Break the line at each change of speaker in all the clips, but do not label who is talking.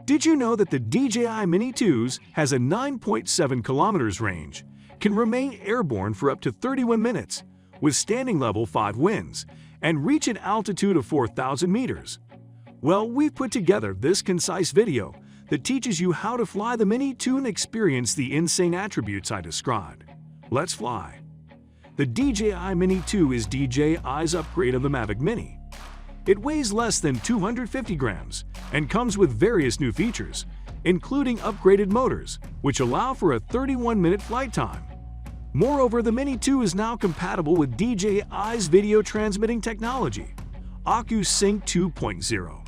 Did you know that the DJI Mini 2s has a 9.7 kilometers range, can remain airborne for up to 31 minutes, with standing level 5 winds, and reach an altitude of 4,000 meters? Well, we've put together this concise video that teaches you how to fly the Mini 2 and experience the insane attributes I described. Let's fly. The DJI Mini 2 is DJI's upgrade of the Mavic Mini. It weighs less than 250 grams and comes with various new features, including upgraded motors, which allow for a 31-minute flight time. Moreover, the Mini 2 is now compatible with DJI's video transmitting technology, OcuSync 2.0.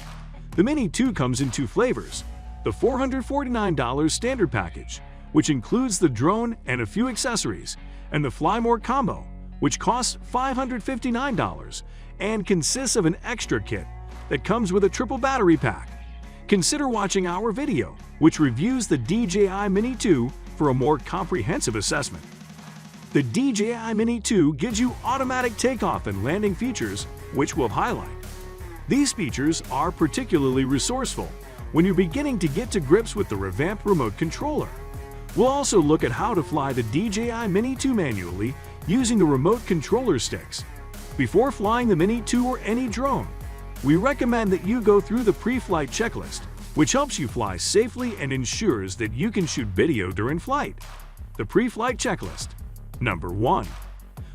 The Mini 2 comes in two flavors: the $449 standard package, which includes the drone and a few accessories, and the Fly More combo, which costs $559 and consists of an extra kit that comes with a triple battery pack. Consider watching our video, which reviews the DJI Mini 2 for a more comprehensive assessment. The DJI Mini 2 gives you automatic takeoff and landing features, which we'll highlight. These features are particularly resourceful when you're beginning to get to grips with the revamped remote controller. We'll also look at how to fly the DJI Mini 2 manually using the remote controller sticks. Before flying the Mini 2 or any drone, we recommend that you go through the pre-flight checklist, which helps you fly safely and ensures that you can shoot video during flight. The pre-flight checklist. Number 1.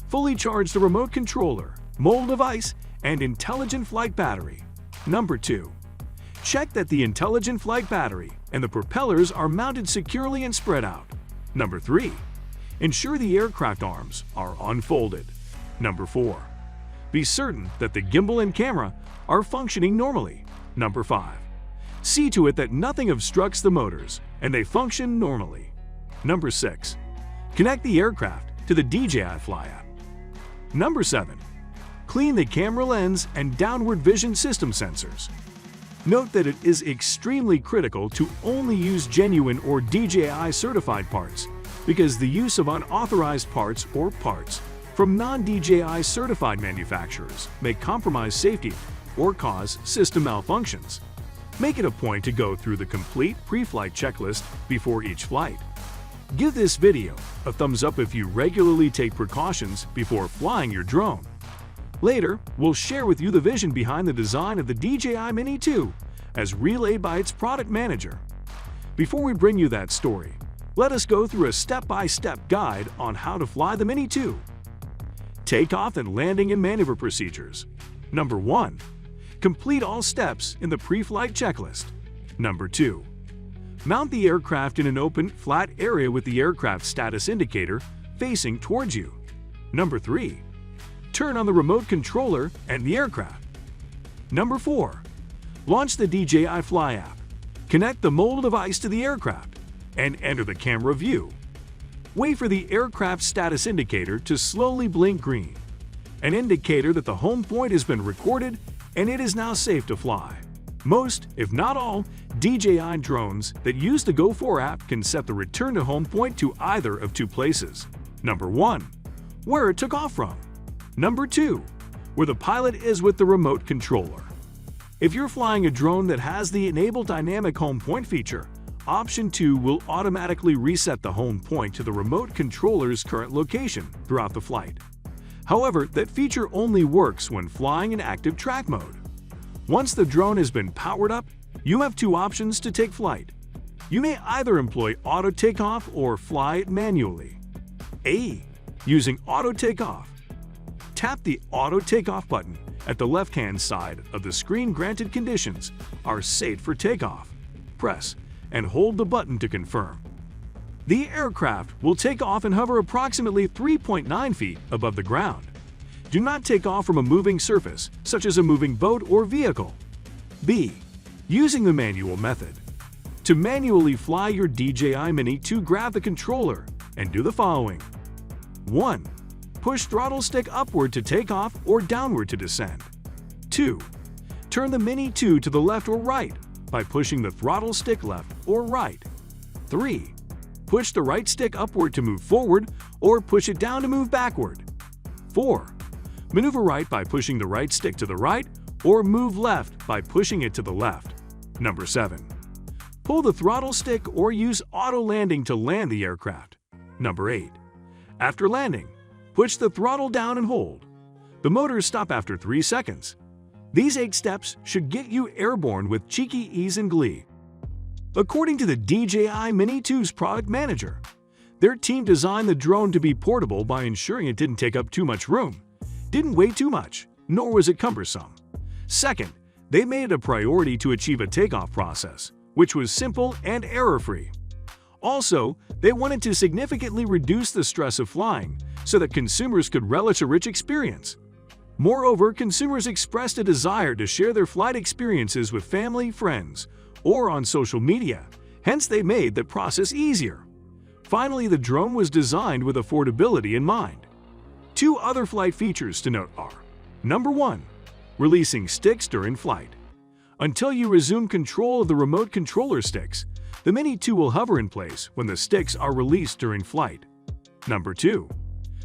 Fully charge the remote controller, mobile device, and intelligent flight battery. Number 2. Check that the intelligent flight battery and the propellers are mounted securely and spread out. Number 3. Ensure the aircraft arms are unfolded. Number 4. Be certain that the gimbal and camera are functioning normally. Number 5. See to it that nothing obstructs the motors and they function normally. Number 6. Connect the aircraft to the DJI Fly app. Number 7. Clean the camera lens and downward vision system sensors. Note that it is extremely critical to only use genuine or DJI certified parts, because the use of unauthorized parts or parts from non-DJI certified manufacturers may compromise safety or cause system malfunctions. Make it a point to go through the complete pre-flight checklist before each flight. Give this video a thumbs up if you regularly take precautions before flying your drone. Later, we'll share with you the vision behind the design of the DJI Mini 2 as relayed by its product manager. Before we bring you that story, let us go through a step-by-step guide on how to fly the Mini 2. Takeoff and landing and maneuver procedures. Number 1. Complete all steps in the pre-flight checklist. Number 2. Mount the aircraft in an open, flat area with the aircraft status indicator facing towards you. Number 3. Turn on the remote controller and the aircraft. Number 4. Launch the DJI Fly app. Connect the mobile device to the aircraft and enter the camera view. Wait for the aircraft status indicator to slowly blink green, an indicator that the home point has been recorded and it is now safe to fly. Most, if not all, DJI drones that use the Go4 app can set the return to home point to either of two places. Number 1. Where it took off from. Number 2. Where the pilot is with the remote controller. If you're flying a drone that has the Enable Dynamic Home Point feature, Option 2 will automatically reset the home point to the remote controller's current location throughout the flight. However, that feature only works when flying in active track mode. Once the drone has been powered up, you have two options to take flight. You may either employ auto takeoff or fly it manually. A. Using auto takeoff. Tap the auto takeoff button at the left-hand side of the screen. Granted conditions are safe for takeoff. Press and hold the button to confirm. The aircraft will take off and hover approximately 3.9 feet above the ground. Do not take off from a moving surface, such as a moving boat or vehicle. B. Using the manual method. To manually fly your DJI Mini 2, grab the controller and do the following. 1. Push throttle stick upward to take off or downward to descend. 2. Turn the Mini 2 to the left or right by pushing the throttle stick left or right. 3. Push the right stick upward to move forward or push it down to move backward. 4. Maneuver right by pushing the right stick to the right or move left by pushing it to the left. Number 7. pull the throttle stick or use auto landing to land the aircraft. Number 8. After landing, push the throttle down and hold. The motors stop after 3 seconds. These 8 steps should get you airborne with cheeky ease and glee. According to the DJI Mini 2's product manager, their team designed the drone to be portable by ensuring it didn't take up too much room, didn't weigh too much, nor was it cumbersome. Second, they made it a priority to achieve a takeoff process, which was simple and error-free. Also, they wanted to significantly reduce the stress of flying so that consumers could relish a rich experience. Moreover, consumers expressed a desire to share their flight experiences with family, friends, or on social media, hence they made the process easier. Finally, the drone was designed with affordability in mind. 2 other flight features to note are: Number 1. Releasing sticks during flight. Until you resume control of the remote controller sticks, the Mini 2 will hover in place when the sticks are released during flight. Number 2.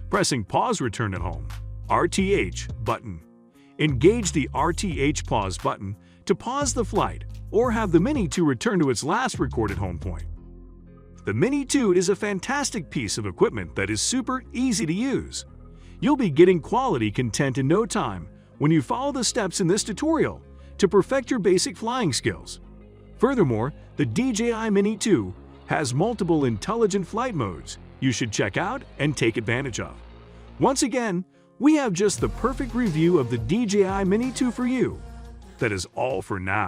Pressing Pause Return to Home (RTH) button. Engage the RTH Pause button to pause the flight or have the Mini 2 return to its last recorded home point. The Mini 2 is a fantastic piece of equipment that is super easy to use. You'll be getting quality content in no time when you follow the steps in this tutorial to perfect your basic flying skills. Furthermore, the DJI Mini 2 has multiple intelligent flight modes you should check out and take advantage of. Once again, we have just the perfect review of the DJI Mini 2 for you. That is all for now.